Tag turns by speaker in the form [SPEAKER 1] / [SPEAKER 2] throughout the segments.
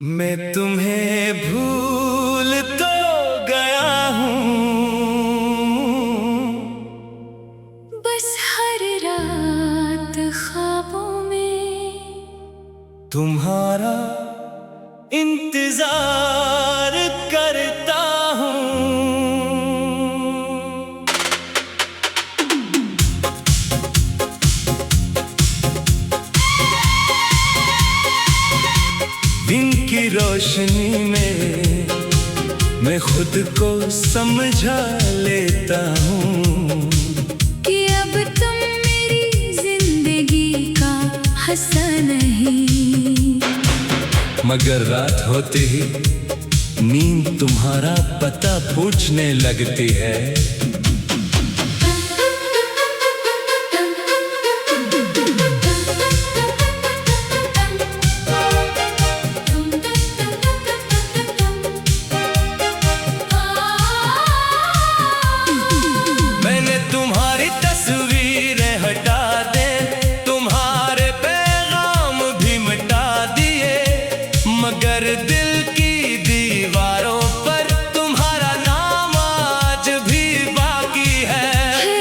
[SPEAKER 1] मैं तुम्हें भूल तो गया हूँ,
[SPEAKER 2] बस हर रात ख्वाबों में
[SPEAKER 1] तुम्हारा इंतजार करता हूँ। दिन की रोशनी में मैं खुद को समझा लेता हूँ
[SPEAKER 2] कि अब तुम मेरी जिंदगी का हिस्सा नहीं।
[SPEAKER 1] मगर रात होते ही नींद तुम्हारा पता पूछने लगती है। मैंने तुम्हारी तस्वीरें हटा दे, तुम्हारे पैगाम भी मिटा दिए, मगर दिल की दीवारों पर तुम्हारा नाम आज भी बाकी है।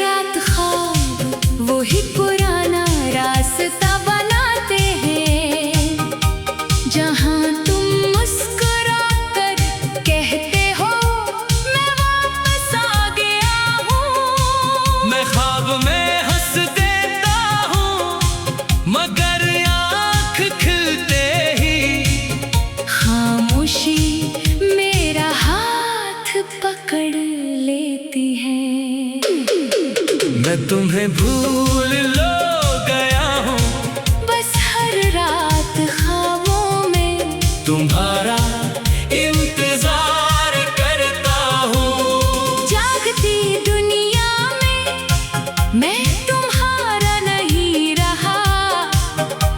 [SPEAKER 2] रात ख्वाब वही पुराना रास्ता बनाते हैं, जहाँ तुम मुस्कुरा कर कहते हो मैं वापस आ गया हूँ।
[SPEAKER 1] मैं ख्वाब में हंस देता हूँ, मगर आँख खिलते ही
[SPEAKER 2] खामोशी मेरा हाथ पकड़ लेती है।
[SPEAKER 1] मैं तुम्हें भूल लो गया हूँ,
[SPEAKER 2] बस हर रात ख्वाबों में
[SPEAKER 1] तुम्हारा इंतजार करता हूँ।
[SPEAKER 2] जागती दुनिया में मैं तुम्हारा नहीं रहा,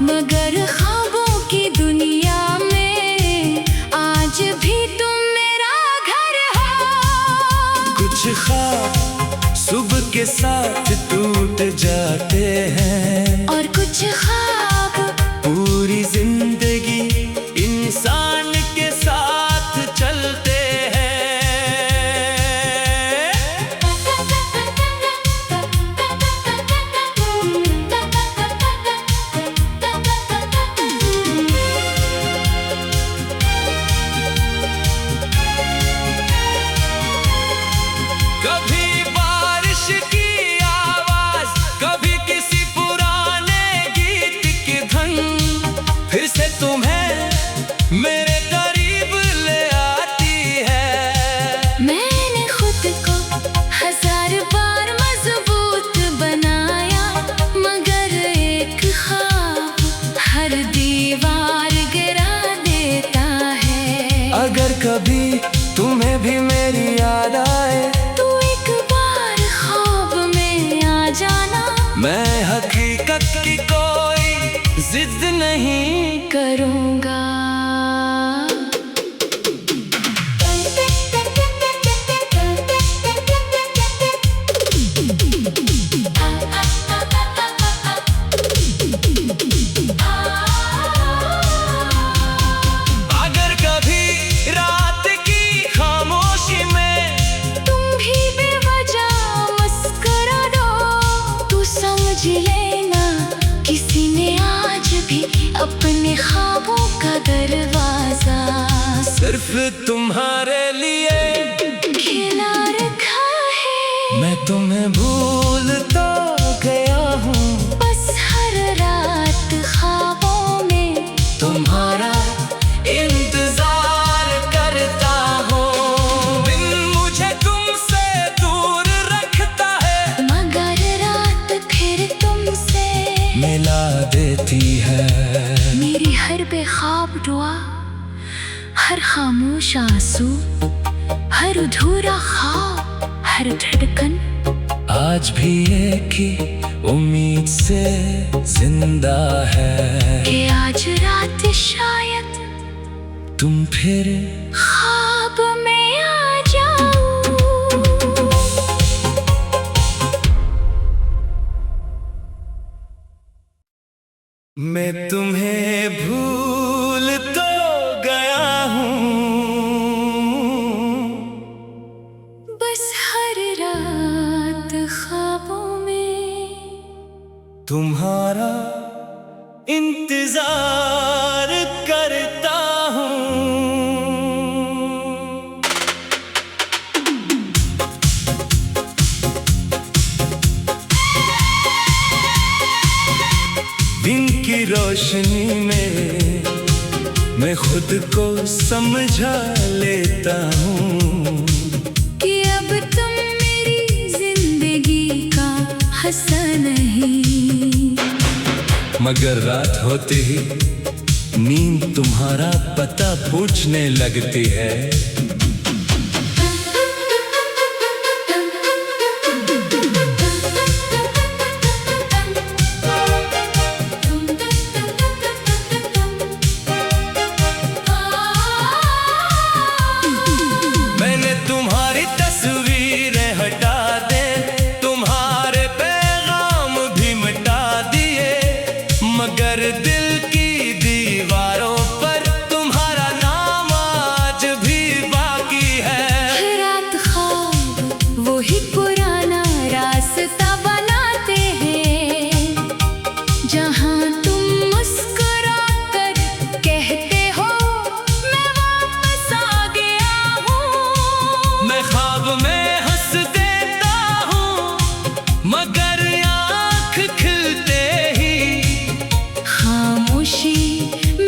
[SPEAKER 2] मगर ख्वाबों की दुनिया में आज भी तुम मेरा घर हो।
[SPEAKER 1] कुछ ख्वाब सुबह के साथ टूट जाते हैं,
[SPEAKER 2] और कुछ ख्वाब
[SPEAKER 1] पूरी जिंदगी इंसान के साथ चलते हैं। कभी बारिश की आवाज, कभी किसी पुराने गीत की धुन फिर से तुम्हें मेरे करीब ले आती है।
[SPEAKER 2] मैंने खुद को हजार बार मजबूत बनाया, मगर एक ख्वाब हर दीवार गिरा देता है।
[SPEAKER 1] अगर कभी तुम्हें भी मेरी याद आए,
[SPEAKER 2] तू एक बार ख्वाब में आ जाना।
[SPEAKER 1] मैं हकीकत की कोई जिद नहीं
[SPEAKER 2] करूँगा।
[SPEAKER 1] अगर कभी रात की खामोशी में
[SPEAKER 2] तुम भी बेवजह मुस्कुरा दो, तू समझ लेना किसी ने आज भी अपने ख्वाबों का दरवाजा
[SPEAKER 1] सिर्फ तुम्हारे लिए
[SPEAKER 2] खिला रखा है।
[SPEAKER 1] मैं तुम्हें भूल तो गया हूँ,
[SPEAKER 2] बस हर रात ख्वाबों में
[SPEAKER 1] तुम्हारा इंतजार करता हूँ। दिन मुझे तुमसे दूर रखता है,
[SPEAKER 2] मगर रात फिर तुमसे
[SPEAKER 1] मिला देती है।
[SPEAKER 2] मेरी हर बेख्वाब दुआ, हर खामोश आंसू, हर अधूरा ख्वाब, हर धड़कन
[SPEAKER 1] आज भी एक ही उम्मीद से जिंदा है
[SPEAKER 2] कि आज रात शायद
[SPEAKER 1] तुम फिर
[SPEAKER 2] ख्वाब में आ जाओ।
[SPEAKER 1] मैं तुम्हें भूल तो गया रोशनी में मैं खुद को समझा लेता हूँ
[SPEAKER 2] कि अब तुम मेरी जिंदगी का हिस्सा नहीं।
[SPEAKER 1] मगर रात होते ही नींद तुम्हारा पता पूछने लगती है। मैंने तुम्हारी तस्वीरें हटा दे, तुम्हारे पैगाम भी मिटा दिए, मगर दिल की दीवारों पर तुम्हारा नाम आज भी बाकी है।
[SPEAKER 2] रात ख्वाब वही पुराना रास्ता बनाते हैं, जहाँ तुम मुस्कुरा कर कहते हो मैं वापस आ गया हूँ।
[SPEAKER 1] मैं ख्वाब में हंस देता हूँ, मगर आँख खिलते ही
[SPEAKER 2] खामोशी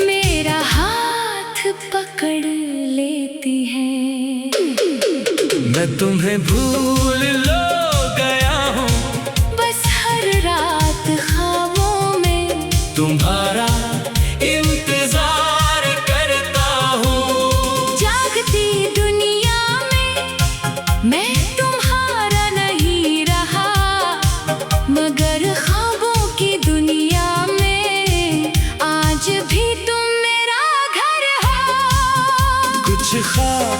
[SPEAKER 2] मेरा हाथ पकड़ लेती है।
[SPEAKER 1] मैं तुम्हें भूल लो गया हूँ,
[SPEAKER 2] बस हर रात ख्वाबों में
[SPEAKER 1] तुम्हारा इंतजार करता हूँ।
[SPEAKER 2] जागती दुनिया में मैं तुम्हारा नहीं रहा, मगर ख्वाबों की दुनिया में आज भी तुम मेरा घर हो।
[SPEAKER 1] कुछ ख्वाब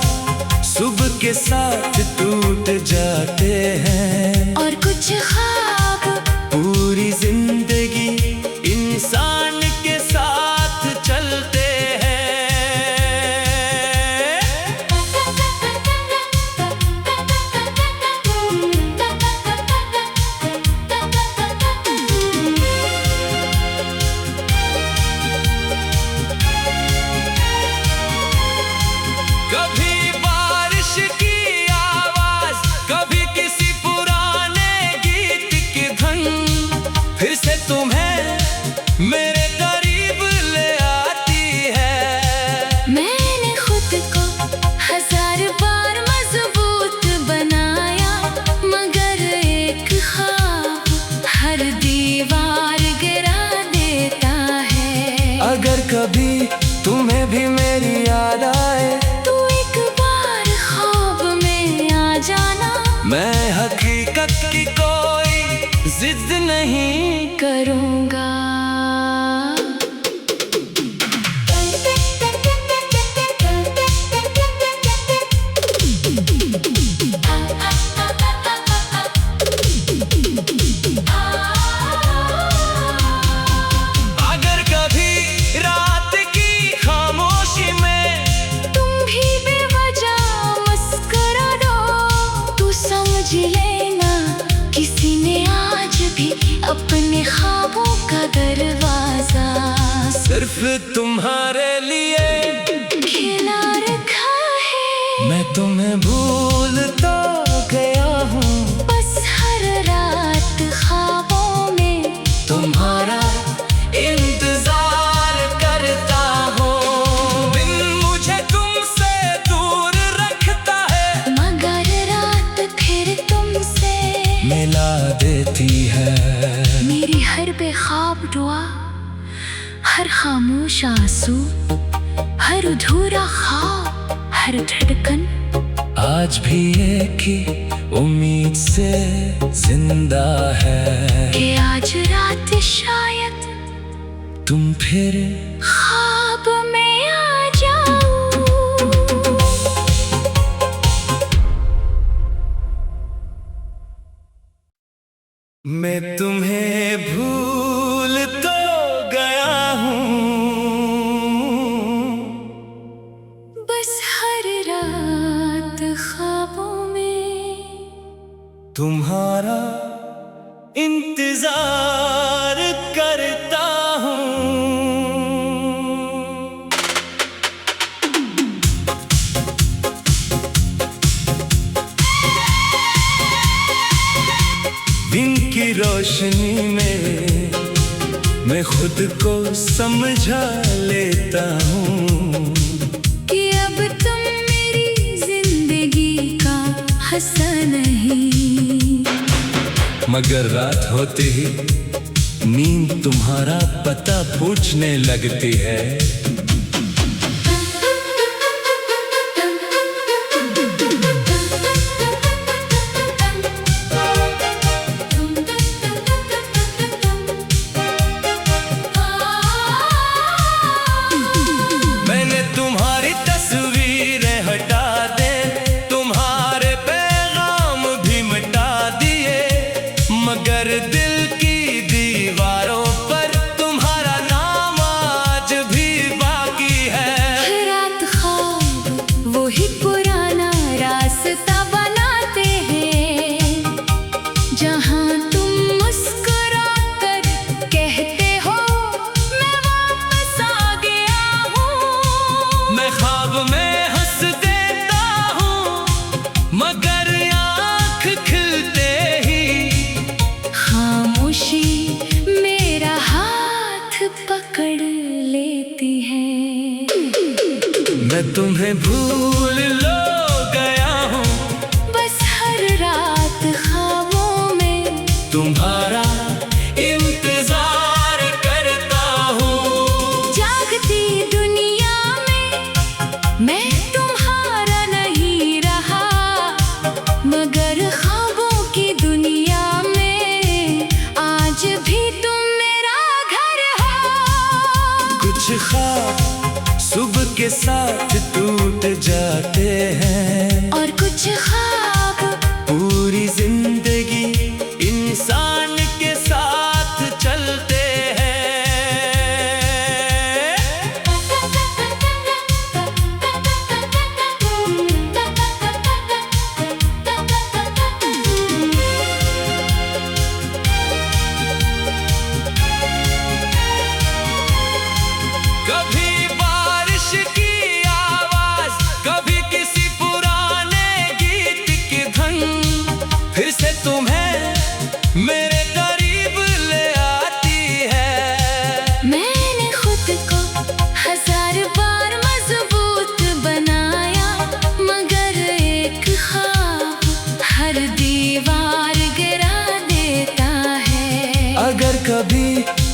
[SPEAKER 1] सुबह के साथ टूट जाते हैं,
[SPEAKER 2] और कुछ ख्वाब
[SPEAKER 1] पूरी जिंदगी इंसान के साथ चलते हैं। कभी बारिश की आवाज, कभी किसी पुराने गीत की धुन फिर से तुम्हें मेरे करीब ले आती है।
[SPEAKER 2] मैंने खुद को हजार बार मजबूत बनाया, मगर एक ख्वाब हर दीवार गिरा देता है।
[SPEAKER 1] अगर कभी तुम्हें भी मेरी याद आए,
[SPEAKER 2] तू एक बार ख्वाब में आ जाना,
[SPEAKER 1] मैं हकीकत की कोई जिद नहीं
[SPEAKER 2] करूँगा।
[SPEAKER 1] अगर कभी रात की खामोशी में
[SPEAKER 2] तुम भी बेवजह मुस्कुरा दो, तू समझ लेना किसी ने आज भी अपने ख्वाबों का दरवाजा
[SPEAKER 1] सिर्फ तुम्हारे लिए
[SPEAKER 2] खिला रखा है।
[SPEAKER 1] मैं तुम्हें भूल तो गया हूँ,
[SPEAKER 2] बस हर रात ख्वाबों में
[SPEAKER 1] तुम्हारा इंतजार करता हूँ। दिन मुझे तुमसे दूर रखता है,
[SPEAKER 2] मगर रात फिर तुमसे
[SPEAKER 1] मिला देती है।
[SPEAKER 2] मेरी हर बेख्वाब दुआ, हर खामोश आंसू, हर अधूरा ख्वाब, हर धड़कन
[SPEAKER 1] आज भी एक ही उम्मीद से जिंदा है
[SPEAKER 2] कि आज रात शायद
[SPEAKER 1] तुम फिर
[SPEAKER 2] ख्वाब में आ जाओ।
[SPEAKER 1] मैं तुम्हें भूल तो गया हूँ,
[SPEAKER 2] बस हर रात ख्वाबों में
[SPEAKER 1] तुम्हारा इंतजार करता हूँ। दिन की रोशनी में मैं मैं खुद को समझा लेता हूँ
[SPEAKER 2] कि अब तुम मेरी जिंदगी का हिस्सा नहीं।
[SPEAKER 1] मगर रात होते ही नींद तुम्हारा पता पूछने लगती है। मैंने तुम्हारी तस्वीरें हटा दे, तुम्हारे पैगाम भी मिटा दिए, मगर दिल की दीवारों पर तुम्हारा नाम आज भी बाकी है।
[SPEAKER 2] रात ख्वाब वही पुराना रास्ता बनाते हैं, जहाँ तुम मुस्कुरा कर कहते हो मैं वापस आ गया हूँ।
[SPEAKER 1] मैं ख्वाब में हंस देता हूँ, मगर आँख खिलते ही
[SPEAKER 2] खामोशी मेरा हाथ पकड़ लेती है।
[SPEAKER 1] मैं तुम्हें भूल लो गया हूँ,
[SPEAKER 2] बस हर रात ख्वाबों में
[SPEAKER 1] तुम्हारा इंतजार करता हूँ।
[SPEAKER 2] जागती दुनिया में मैं तुम्हारा नहीं रहा, मगर ख्वाबों की दुनिया में आज भी तुम मेरा घर हो।
[SPEAKER 1] कुछ ख्वाब सुबह के साथ टूट जाते हैं,
[SPEAKER 2] और कुछ ख्वाब
[SPEAKER 1] पूरी जिंदगी इंसान के साथ चलते हैं। कभी बारिश की आवाज, कभी किसी पुराने गीत की धुन, फिर से तुम्हें मेरे करीब ले आती है।
[SPEAKER 2] मैंने खुद को हजार बार मजबूत बनाया, मगर एक ख्वाब हर दीवार गिरा देता है।
[SPEAKER 1] अगर कभी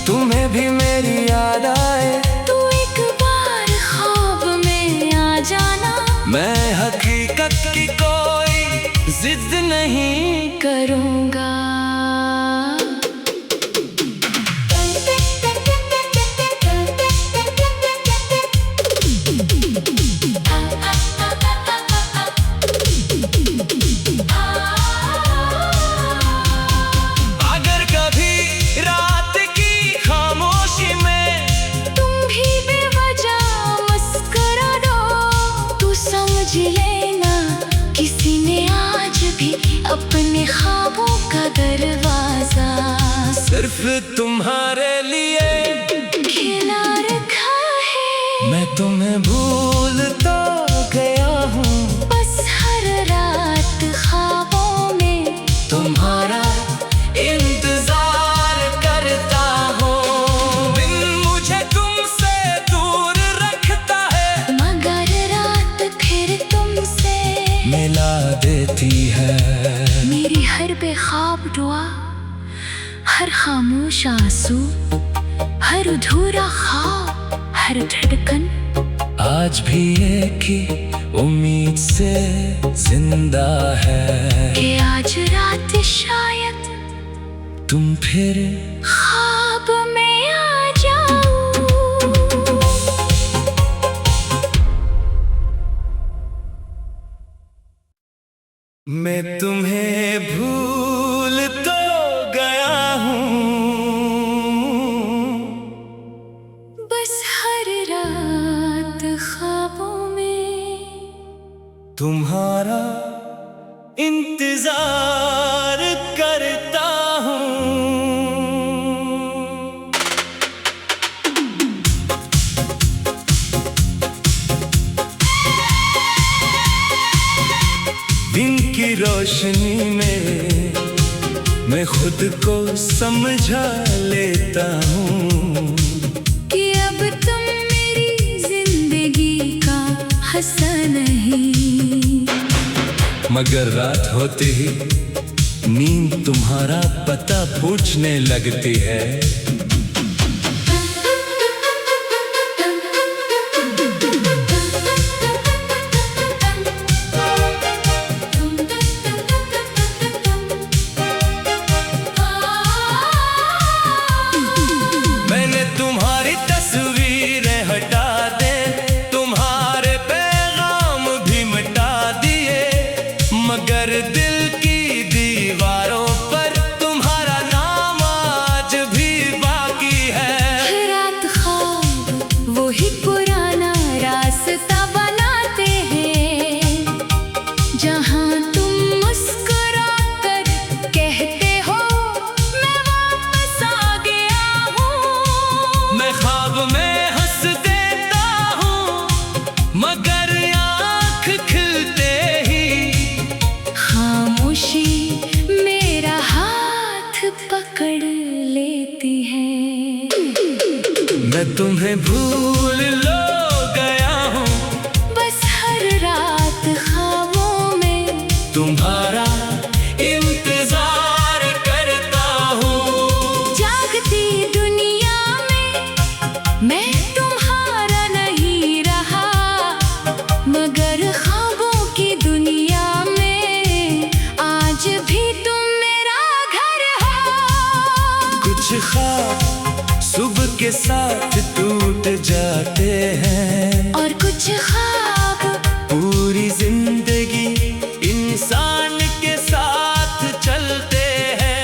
[SPEAKER 1] तुम्हें भी मेरी याद आए,
[SPEAKER 2] तू एक बार ख्वाब में आ जाना,
[SPEAKER 1] मैं हकीकत की कोई जिद नहीं
[SPEAKER 2] करूँगा।
[SPEAKER 1] अगर कभी रात की खामोशी में
[SPEAKER 2] तुम भी बेवजह मुस्कुरा दो, तू समझ लेना किसी ने आज भी अपने ख्वाबों का दरवाजा
[SPEAKER 1] सिर्फ तुम्हारे लिए
[SPEAKER 2] खिला रखा है।
[SPEAKER 1] मैं तुम्हें भूल तो गया हूँ,
[SPEAKER 2] बस हर रात ख्वाबों में
[SPEAKER 1] तुम्हारा इंतजार करता हूँ। दिन मुझे तुमसे दूर रखता है,
[SPEAKER 2] मगर रात फिर तुमसे
[SPEAKER 1] मिला देती है।
[SPEAKER 2] मेरी हर बेख्वाब दुआ, हर खामोश आंसू, हर अधूरा ख्वाब, हर धड़कन
[SPEAKER 1] आज भी एक ही उम्मीद से जिंदा है
[SPEAKER 2] कि आज रात शायद
[SPEAKER 1] तुम फिर
[SPEAKER 2] ख्वाब में आ जाओ।
[SPEAKER 1] मैं तुम्हें भूल तो गया हूँ,
[SPEAKER 2] बस हर रात ख्वाबों में
[SPEAKER 1] तुम्हारा इंतजार करता हूँ। दिन की रोशनी में मैं खुद को समझा लेता हूँ
[SPEAKER 2] कि अब तुम मेरी जिंदगी का हिस्सा नहीं।
[SPEAKER 1] मगर रात होते ही नींद तुम्हारा पता पूछने लगती है। मैंने तुम्हारी तस्वीरें हटा दे, तुम्हारे पैगाम भी मिटा दिए, मगर दिल की दीवारों पर तुम्हारा नाम आज भी बाकी है।
[SPEAKER 2] रात ख्वाब वही पुराना रास्ता बनाते हैं, जहाँ तुम मुस्कुरा कर कहते हो मैं वापस आ गया हूँ।
[SPEAKER 1] मैं ख्वाब में हंस देता हूँ, मगर आँख खिलते ही
[SPEAKER 2] खामोशी मेरा हाथ पकड़ लेती है।
[SPEAKER 1] मैं तुम्हें भूल लो गया हूँ,
[SPEAKER 2] बस हर रात ख्वाबों में
[SPEAKER 1] तुम्हारा इंतजार करता हूँ।
[SPEAKER 2] जागती दुनिया में मैं तुम्हारा नहीं रहा, मगर ख्वाबों की दुनिया में आज भी तुम मेरा घर हो।
[SPEAKER 1] कुछ ख्वाब सुबह के साथ टूट जाते हैं,
[SPEAKER 2] और कुछ ख्वाब
[SPEAKER 1] पूरी जिंदगी इंसान के साथ चलते हैं।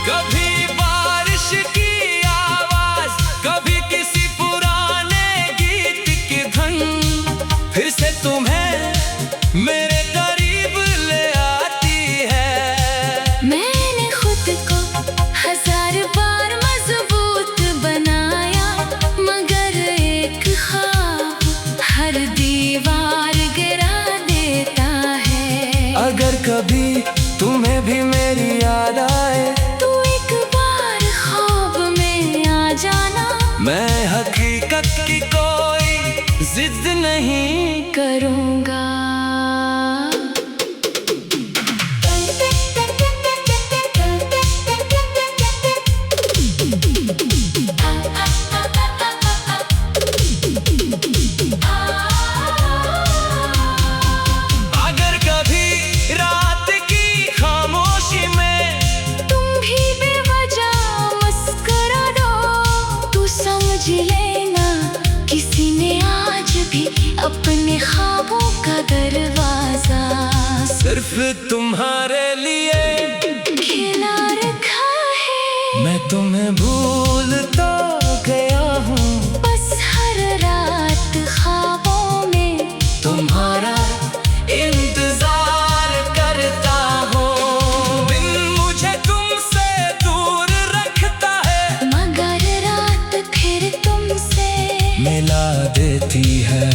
[SPEAKER 1] कभी बारिश की आवाज, कभी किसी पुराने गीत की धन, फिर से तुम्हें मेरे करीब ले आती है।
[SPEAKER 2] मैंने खुद को 1000 बार मजबूत बनाया, मगर एक ख्वाब हर दीवार गिरा देता है।
[SPEAKER 1] अगर कभी तुम्हें भी मेरी याद आए,
[SPEAKER 2] तू एक बार ख्वाब में आ जाना।
[SPEAKER 1] मैं हकीकत की कोई जिद नहीं
[SPEAKER 2] करूँगा।
[SPEAKER 1] अगर कभी रात की खामोशी में
[SPEAKER 2] तुम भी बेवजह मुस्कुरा दो, तू समझ लेना किसी ने आज भी अपने ख्वाबों का दरवाजा
[SPEAKER 1] सिर्फ तुम्हारे लिए
[SPEAKER 2] खिला रखा है।
[SPEAKER 1] मैं तुम्हें भूल तो गया हूँ,
[SPEAKER 2] बस हर रात ख्वाबों में
[SPEAKER 1] तुम्हारा इंतजार करता हूँ। दिन मुझे तुमसे दूर रखता है,
[SPEAKER 2] मगर रात फिर तुमसे
[SPEAKER 1] मिला देती है।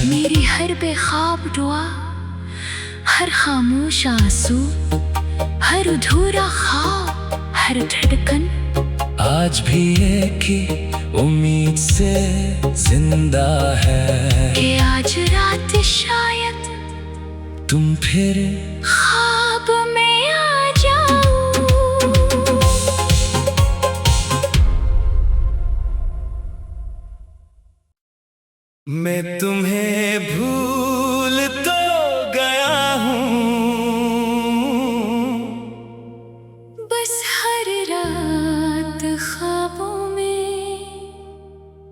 [SPEAKER 2] मेरी हर बेख्वाब दुआ, हर खामोश आंसू, हर अधूरा ख्वाब, हर धड़कन
[SPEAKER 1] आज भी एक ही उम्मीद से जिंदा है
[SPEAKER 2] कि आज रात शायद
[SPEAKER 1] तुम फिर
[SPEAKER 2] ख्वाब में आ जाओ।
[SPEAKER 1] मैं तुम्हें भूल तो गया हूँ,
[SPEAKER 2] बस हर रात ख्वाबों में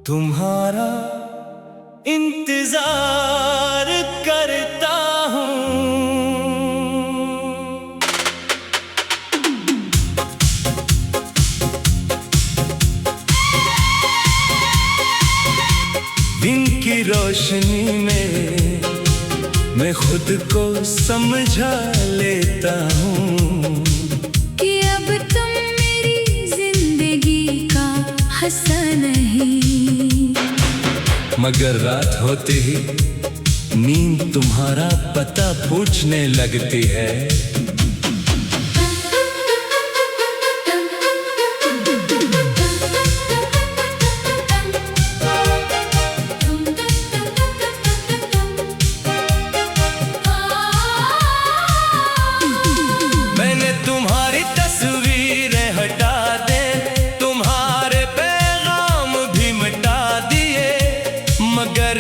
[SPEAKER 1] तुम्हारा इंतजार करता हूँ। दिन की रोशनी में मैं खुद को समझा लेता हूँ
[SPEAKER 2] कि अब तुम मेरी जिंदगी का हिस्सा नहीं।
[SPEAKER 1] मगर रात होते ही नींद तुम्हारा पता पूछने लगती है। मैंने तुम्हारी तस्वीरें हटा दे, तुम्हारे पैगाम भी मिटा दिए, मगर